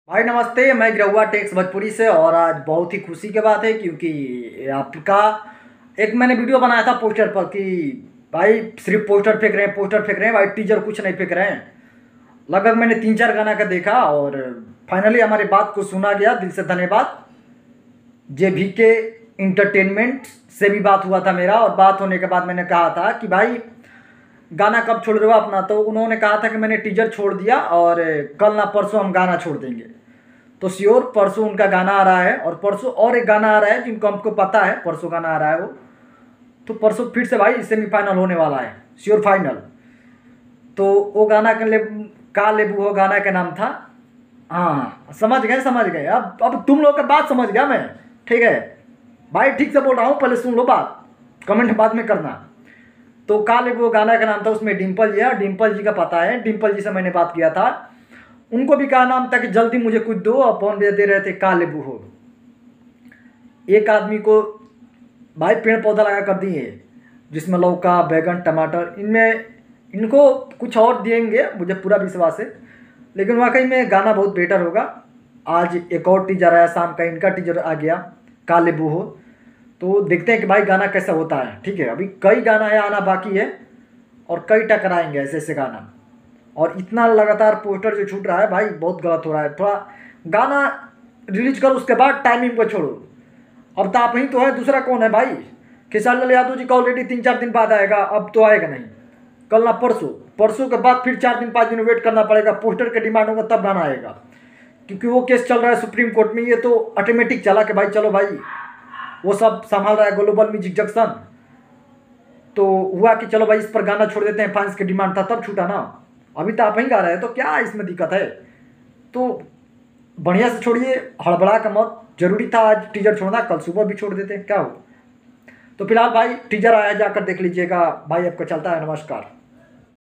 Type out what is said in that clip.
भाई नमस्ते, मैं गिरहुआ टेक्स भोजपुरी से। और आज बहुत ही खुशी की बात है क्योंकि आपका एक मैंने वीडियो बनाया था पोस्टर पर कि भाई सिर्फ पोस्टर फेंक रहे हैं, पोस्टर फेंक रहे हैं भाई, टीजर कुछ नहीं फेंक रहे हैं। लगभग मैंने 3-4 गाना का देखा और फाइनली हमारी बात को सुना गया। दिल से धन्यवाद। JVK इंटरटेनमेंट से भी बात हुआ था मेरा, और बात होने के बाद मैंने कहा था कि भाई गाना कब छोड़ रहे हो अपना, तो उन्होंने कहा था कि मैंने टीजर छोड़ दिया और कल ना परसों हम गाना छोड़ देंगे। तो श्योर परसों उनका गाना आ रहा है, और परसों और एक गाना आ रहा है जिनको हमको पता है परसों गाना आ रहा है वो। तो परसों फिर से भाई सेमीफाइनल होने वाला है, श्योर फाइनल। तो वो गाना के का लेबू हो गाना का नाम था। हाँ समझ गए समझ गए। अब तुम लोग का बात समझ गया मैं। ठीक है भाई, ठीक से बोल रहा हूँ, पहले सुन लो बात, कमेंट बाद में करना। तो का लेबू गाना का नाम था, उसमें डिम्पल जी है, डिम्पल जी का पता है, डिम्पल जी से मैंने बात किया था। उनको भी कहा नाम था कि जल्दी मुझे कुछ दो, और फोन भी दे रहे थे का लेबू हो। एक आदमी को भाई पेड़ पौधा लगा कर दिए जिसमें लौका बैगन टमाटर, इनमें इनको कुछ और देंगे मुझे पूरा विश्वास है। लेकिन वाकई में गाना बहुत बेटर होगा। आज एक और टीजर आया शाम का, इनका टीजर आ गया का लेबू हो। तो देखते हैं कि भाई गाना कैसा होता है। ठीक है, अभी कई गाना है आना बाकी है, और कई टकराएंगे ऐसे ऐसे गाना। और इतना लगातार पोस्टर जो छूट रहा है भाई, बहुत गलत हो रहा है। थोड़ा गाना रिलीज करो, उसके बाद टाइमिंग को छोड़ो। अब तो आप ही तो है, दूसरा कौन है भाई। खेसारी लाल यादव जी का ऑलरेडी 3-4 दिन बाद आएगा, अब तो आएगा नहीं, कल ना परसों, परसों के बाद फिर 4 दिन 5 दिन वेट करना पड़ेगा। पोस्टर के डिमांड होगा तब गाना आएगा, क्योंकि वो केस चल रहा है सुप्रीम कोर्ट में। ये तो ऑटोमेटिक चला कि भाई चलो भाई, वो सब संभाल रहा है ग्लोबल म्यूजिक जंक्शन। तो हुआ कि चलो भाई इस पर गाना छोड़ देते हैं, फैंस की डिमांड था तब छूटा ना। अभी तो आप ही गा रहे हैं, तो क्या इसमें दिक्कत है। तो बढ़िया से छोड़िए, हड़बड़ा का मत। जरूरी था आज टीजर छोड़ना, कल सुबह भी छोड़ देते, क्या हो। तो फिलहाल भाई टीजर आया, जाकर देख लीजिएगा भाई, आपका चलता है। नमस्कार।